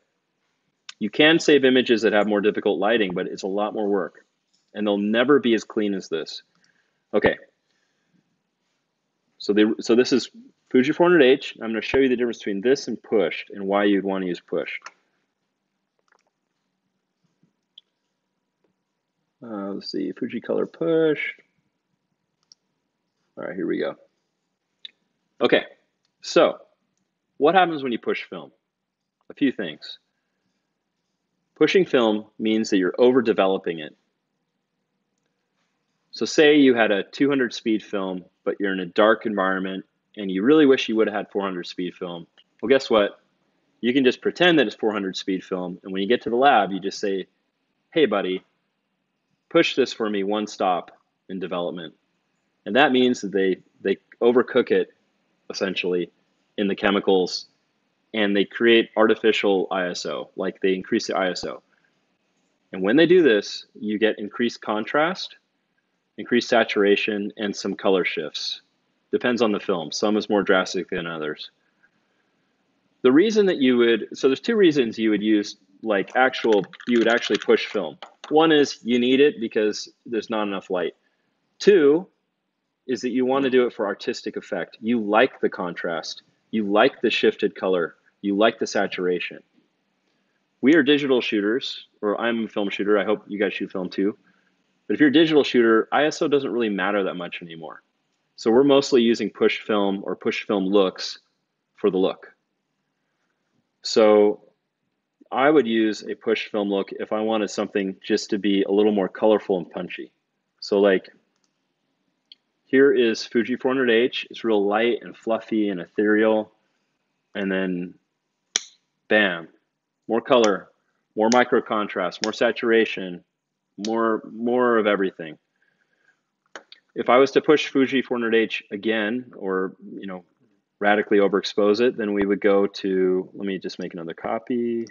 You can save images that have more difficult lighting, but it's a lot more work. And they'll never be as clean as this. Okay. So this is Fuji 400H. I'm going to show you the difference between this and pushed and why you'd want to use pushed. Let's see, Fuji color pushed. All right, here we go. Okay, so what happens when you push film? A few things. Pushing film means that you're overdeveloping it. So say you had a 200 speed film, but you're in a dark environment and you really wish you would have had 400 speed film. Well, guess what? You can just pretend that it's 400 speed film. And when you get to the lab, you just say, hey, buddy, push this for me one stop in development. And that means that they overcook it, essentially, in the chemicals, and they create artificial ISO, like they increase the ISO. And when they do this, you get increased contrast, increased saturation, and some color shifts. Depends on the film. Some is more drastic than others. The reason that you would, so there's two reasons you would use you would actually push film. One is you need it because there's not enough light. Two is that you want to do it for artistic effect. You like the contrast. You like the shifted color. You like the saturation. We are digital shooters, or I'm a film shooter. I hope you guys shoot film too. But if you're a digital shooter, ISO doesn't really matter that much anymore. So we're mostly using push film or push film looks for the look. So I would use a push film look if I wanted something just to be a little more colorful and punchy. So like, here is Fuji 400H. It's real light and fluffy and ethereal. And then, bam, more color, more micro contrast, more saturation, more of everything. If I was to push Fuji 400H again, or radically overexpose it, then we would go to, let me just make another copy.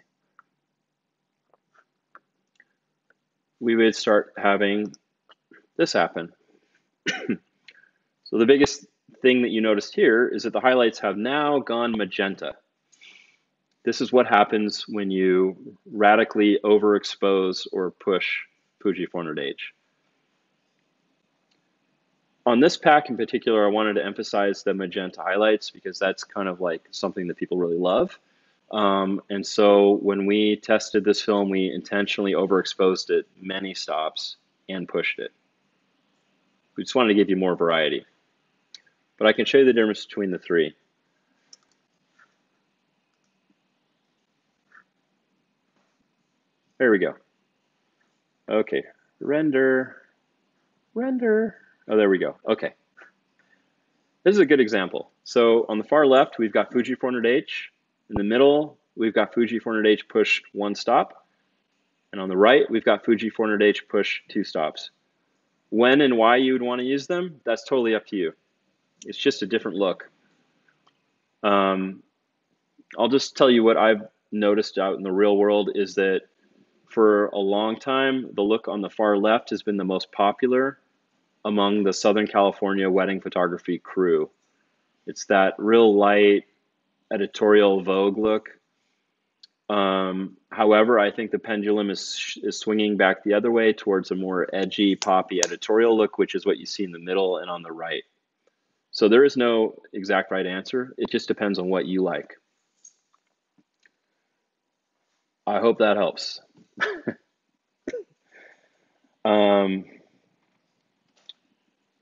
We would start having this happen. So the biggest thing that you noticed here is that the highlights have now gone magenta. This is what happens when you radically overexpose or push Fuji 400H. On this pack in particular, I wanted to emphasize the magenta highlights because that's kind of like something that people really love. And so when we tested this film, we intentionally overexposed it many stops and pushed it. We just wanted to give you more variety. But I can show you the difference between the three. There we go. Okay, render. Oh, there we go. Okay. This is a good example. So on the far left, we've got Fuji 400H. In the middle, we've got Fuji 400H pushed 1 stop. And on the right, we've got Fuji 400H push 2 stops. When and why you would want to use them, that's totally up to you. It's just a different look. I'll just tell you what I've noticed out in the real world is that for a long time, the look on the far left has been the most popular among the Southern California wedding photography crew. It's that real light editorial Vogue look. However, I think the pendulum is swinging back the other way towards a more edgy, poppy editorial look, which is what you see in the middle and on the right. So there is no exact right answer. It just depends on what you like. I hope that helps.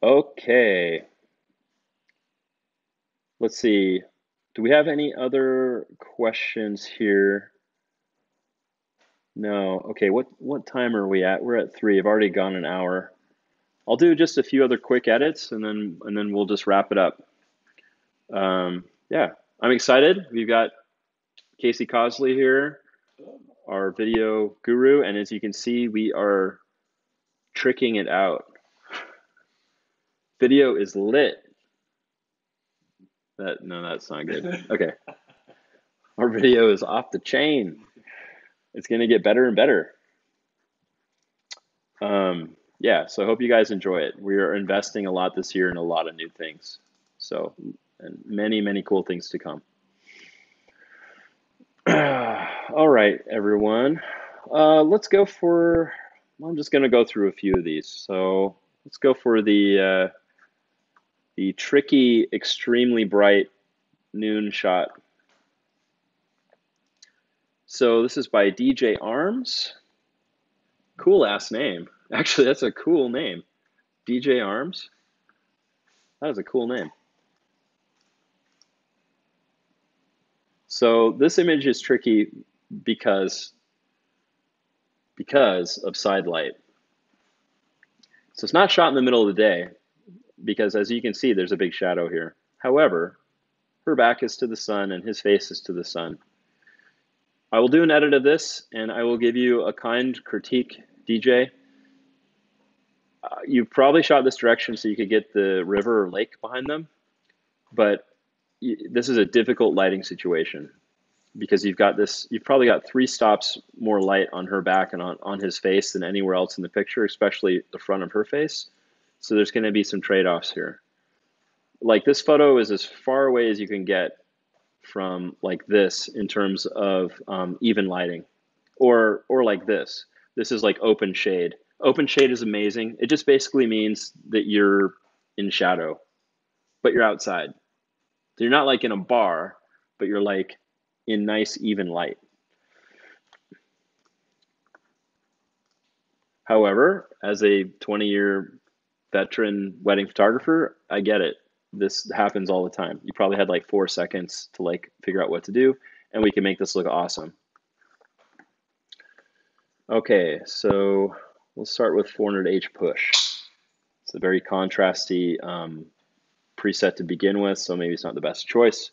Okay. Let's see. Do we have any other questions here? No. Okay, what time are we at? We're at 3. I've already gone an hour. I'll do just a few other quick edits and then we'll just wrap it up. Yeah, I'm excited. We've got Casey Cosley here, our video guru, and as you can see, we are tricking it out. Video is lit. No, that's not good. Okay. Our video is off the chain. It's going to get better and better. Yeah, so I hope you guys enjoy it. We are investing a lot this year in a lot of new things. So, and many, many cool things to come. All right, everyone. Let's go for, I'm just going to go through a few of these. So let's go for the tricky, extremely bright noon shot. So this is by DJ Arms. Cool ass name. Actually, that's a cool name. DJ Arms. That is a cool name. So this image is tricky because of side light. So it's not shot in the middle of the day because as you can see, there's a big shadow here. However, her back is to the sun and his face is to the sun. I will do an edit of this and I will give you a kind critique, DJ. You've probably shot this direction so you could get the river or lake behind them, but this is a difficult lighting situation because you've probably got 3 stops more light on her back and on his face than anywhere else in the picture, especially the front of her face. So there's going to be some trade-offs here. Like this photo is as far away as you can get from like this in terms of even lighting, or like this. This is like open shade. Open shade is amazing. It just basically means that you're in shadow, but you're outside. So you're not like in a bar, but you're like in nice even light. However, as a 20-year veteran wedding photographer, I get it. This happens all the time. You probably had like 4 seconds to like figure out what to do, and we can make this look awesome. Okay, so we'll start with 400H push. It's a very contrasty preset to begin with, so maybe it's not the best choice.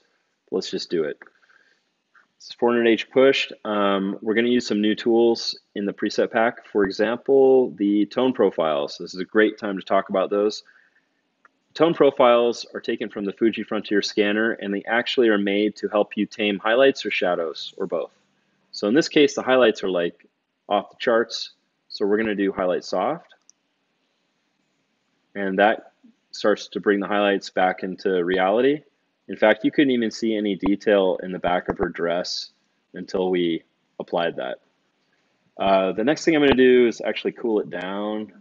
But let's just do it. This is 400H pushed. We're going to use some new tools in the preset pack. For example, the tone profiles. This is a great time to talk about those. Tone profiles are taken from the Fuji Frontier scanner, and they actually are made to help you tame highlights or shadows, or both. So in this case, the highlights are like off the charts. So we're going to do highlight soft. And that starts to bring the highlights back into reality. In fact, you couldn't even see any detail in the back of her dress until we applied that. The next thing I'm going to do is actually cool it down.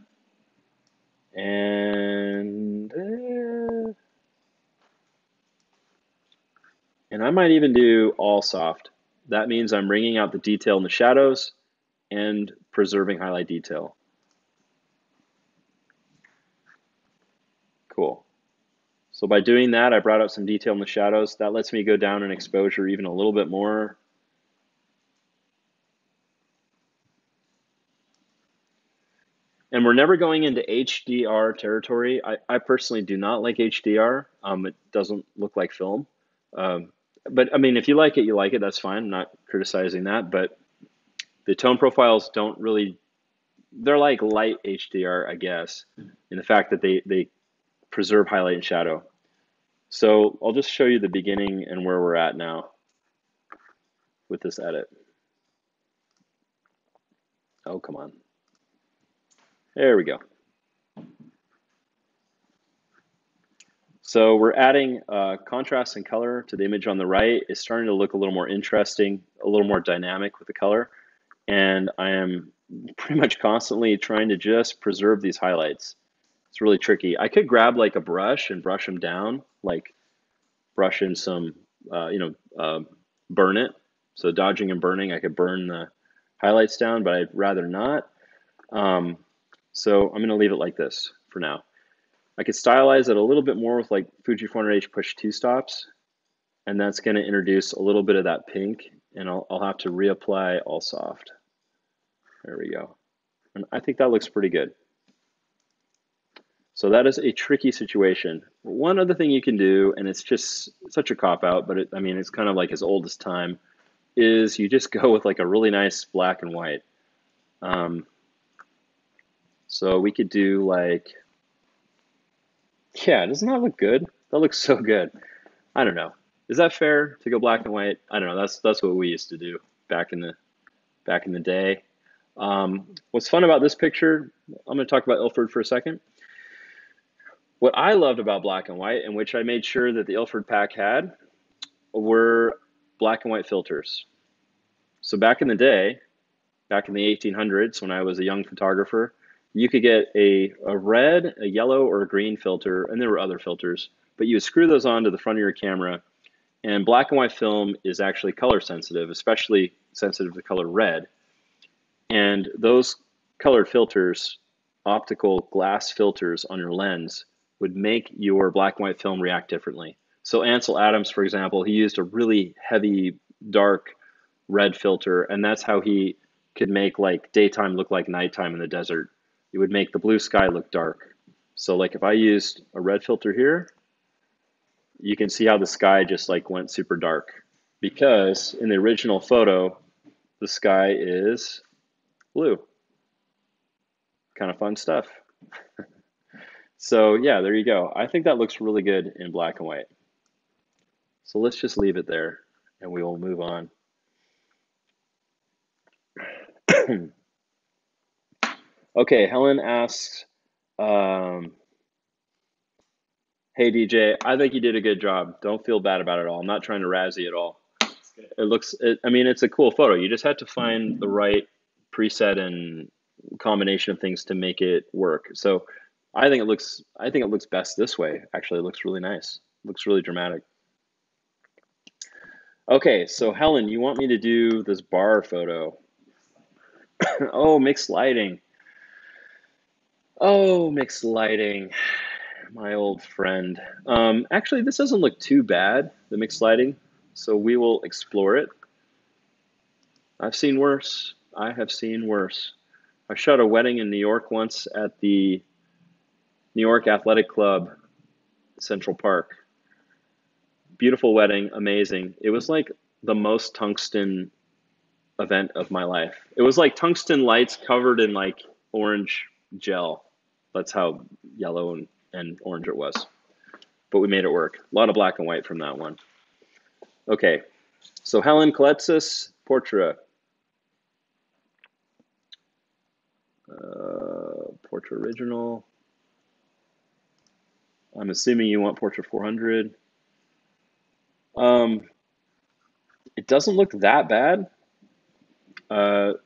And I might even do all soft. That means I'm bringing out the detail in the shadows and preserving highlight detail. Cool. So by doing that, I brought out some detail in the shadows. That lets me go down in exposure even a little bit more. And we're never going into HDR territory. I personally do not like HDR. It doesn't look like film. But I mean, if you like it, you like it. That's fine. I'm not criticizing that. But the tone profiles don't really, they're like light HDR, I guess, in the fact that they preserve highlight and shadow. So I'll just show you the beginning and where we're at now with this edit. Oh, come on. There we go. So we're adding contrast and color to the image on the right. It's starting to look a little more interesting, a little more dynamic with the color. And I am pretty much constantly trying to just preserve these highlights. It's really tricky. I could grab like a brush and brush them down, like brush in some, burn it. So dodging and burning, I could burn the highlights down, but I'd rather not. So I'm going to leave it like this for now. I could stylize it a little bit more with like Fuji 400H push 2 stops, and that's going to introduce a little bit of that pink, and I'll have to reapply all soft. There we go. And I think that looks pretty good. So that is a tricky situation. One other thing you can do, and it's just such a cop-out, but I mean, it's kind of like as old as time, is you just go with like a really nice black and white. So we could do like, yeah, doesn't that look good? That looks so good. I don't know. Is that fair to go black and white? I don't know. That's what we used to do back in the day. What's fun about this picture? I'm going to talk about Ilford for a second. What I loved about black and white, and which I made sure that the Ilford pack had, were black and white filters. So back in the day, back in the 1800s, when I was a young photographer, you could get a red, a yellow, or a green filter, and there were other filters, but you would screw those onto the front of your camera. And black and white film is actually color sensitive, especially sensitive to color red. And those colored filters, optical glass filters on your lens, would make your black and white film react differently. So Ansel Adams, for example, he used a really heavy, dark red filter, and that's how he could make like daytime look like nighttime in the desert. It would make the blue sky look dark. So like if I used a red filter here, you can see how the sky just like went super dark, because in the original photo, the sky is blue. Kind of fun stuff. So yeah, there you go. I think that looks really good in black and white. So let's just leave it there and we will move on. Okay, Helen asks, hey DJ, I think you did a good job. Don't feel bad about it at all. I'm not trying to razz you at all. I mean, it's a cool photo. You just had to find the right preset and combination of things to make it work. So I think it looks best this way. Actually, it looks really nice. It looks really dramatic. Okay, so Helen, you want me to do this bar photo? Oh, mixed lighting. Oh, mixed lighting. My old friend. Actually, this doesn't look too bad, the mixed lighting. So we will explore it. I've seen worse. I have seen worse. I shot a wedding in New York once at the New York Athletic Club, Central Park. Beautiful wedding, amazing. It was like the most tungsten event of my life. It was like tungsten lights covered in like orange gel. That's how yellow and orange it was. But we made it work. A lot of black and white from that one. Okay, so Helen Kaletsis, Portrait. Portrait original. I'm assuming you want Portrait 400. It it doesn't look that bad.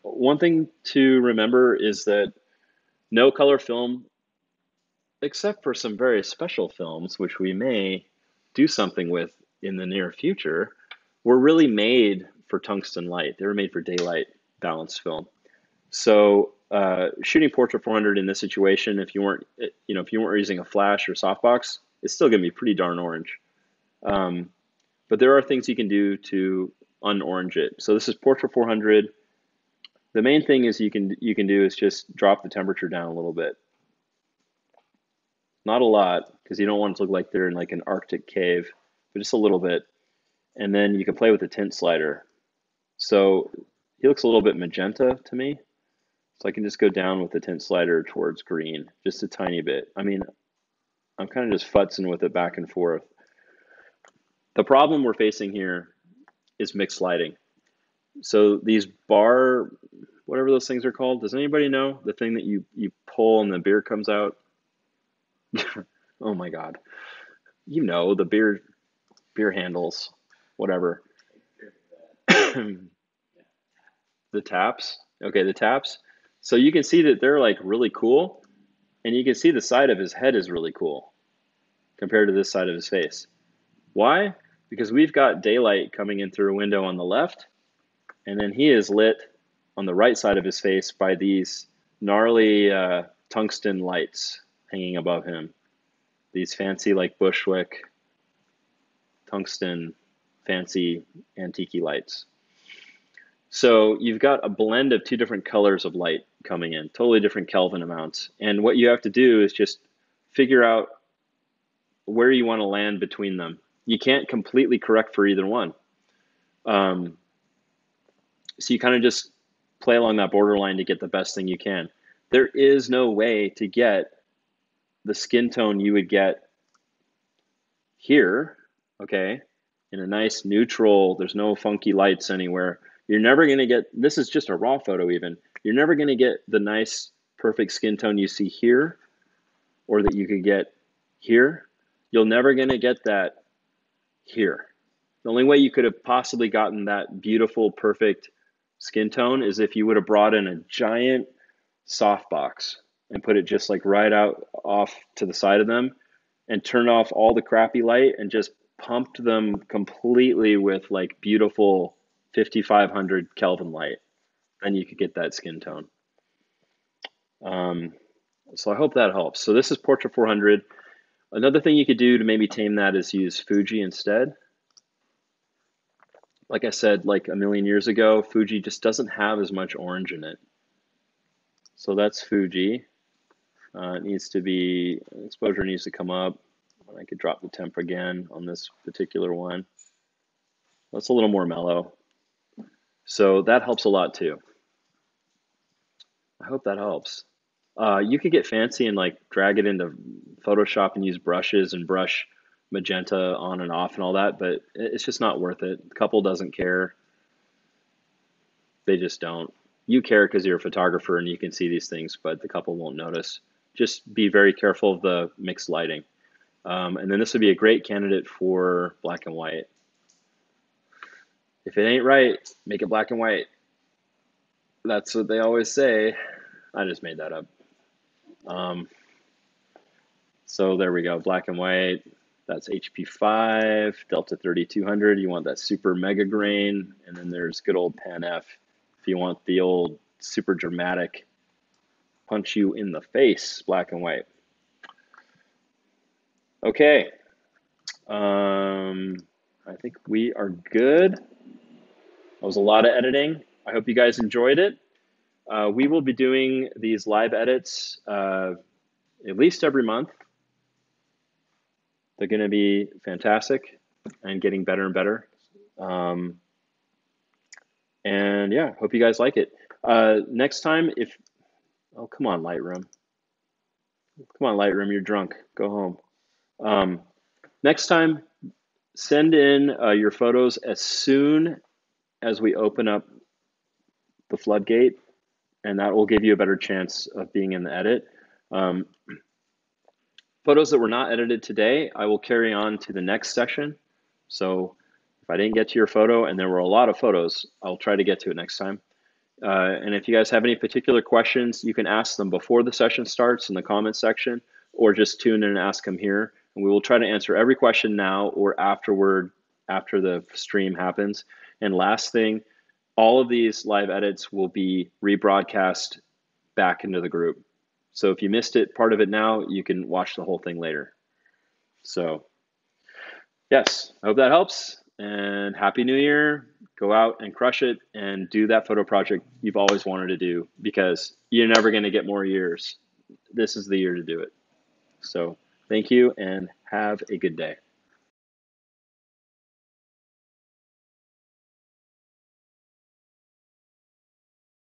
One thing to remember is that no color film, except for some very special films, which we may do something with in the near future, were really made for tungsten light. They were made for daylight balanced film. So shooting Portrait 400 in this situation, if you weren't, if you weren't using a flash or softbox, it's still going to be pretty darn orange. But there are things you can do to unorange it. So this is Portrait 400. The main thing is you can do is just drop the temperature down a little bit. Not a lot, because you don't want it to look like they're in like an Arctic cave, but just a little bit. And then you can play with the tint slider. So he looks a little bit magenta to me. So I can just go down with the tint slider towards green, just a tiny bit. I mean, I'm kind of just futzing with it back and forth. The problem we're facing here is mixed lighting. So these bar, whatever those things are called, does anybody know? The thing that you pull and the beer comes out? Oh my God. You know, the beer handles, whatever. The taps. Okay, the taps. So you can see that they're like really cool, and you can see the side of his head is really cool compared to this side of his face. Why? Because we've got daylight coming in through a window on the left, and then he is lit on the right side of his face by these gnarly tungsten lights hanging above him. These fancy like Bushwick tungsten fancy antique lights. So you've got a blend of two different colors of light coming in, totally different Kelvin amounts. And what you have to do is just figure out where you want to land between them. You can't completely correct for either one. So you kind of just play along that borderline to get the best thing you can. There is no way to get the skin tone you would get here, okay, in a nice neutral, there's no funky lights anywhere. You're never going to get, this is just a raw photo even, you're never going to get the nice perfect skin tone you see here or that you could get here. You're never going to get that here. The only way you could have possibly gotten that beautiful, perfect skin tone is if you would have brought in a giant softbox and put it just like right out off to the side of them and turned off all the crappy light and just pumped them completely with like beautiful 5500 Kelvin light. Then you could get that skin tone. So I hope that helps. So this is Portrait 400. Another thing you could do to maybe tame that is use Fuji instead. Like I said, like a million years ago, Fuji just doesn't have as much orange in it. So that's Fuji. It needs to be, exposure needs to come up. I could drop the temp again on this particular one. That's a little more mellow. So that helps a lot too. I hope that helps. You could get fancy and like drag it into Photoshop and use brushes and brush magenta on and off and all that, but it's just not worth it. The couple doesn't care. They just don't. You care because you're a photographer and you can see these things, but the couple won't notice. Just be very careful of the mixed lighting. And then this would be a great candidate for black and white. If it ain't right, make it black and white. That's what they always say. I just made that up. So there we go, black and white. That's HP5, Delta 3200. You want that super mega grain. And then there's good old Pan F if you want the old super dramatic punch you in the face, black and white. Okay. I think we are good. That was a lot of editing. I hope you guys enjoyed it. We will be doing these live edits at least every month. They're going to be fantastic and getting better and better. And yeah, hope you guys like it. Next time, oh, come on, Lightroom. Come on, Lightroom, you're drunk. Go home. Next time, send in your photos as soon as we open up the floodgate, and that will give you a better chance of being in the edit. Photos that were not edited today, I will carry on to the next session. So if If I didn't get to your photo, and there were a lot of photos, I'll try to get to it next time. And if you guys have any particular questions, you can ask them before the session starts in the comments section, or just tune in and ask them here. And we will try to answer every question now or afterward, after the stream happens. And last thing, all of these live edits will be rebroadcast back into the group. So if you missed it, part of it now, you can watch the whole thing later. So yes, I hope that helps. And Happy New Year. Go out and crush it and do that photo project you've always wanted to do, because you're never going to get more years. This is the year to do it. So thank you and have a good day.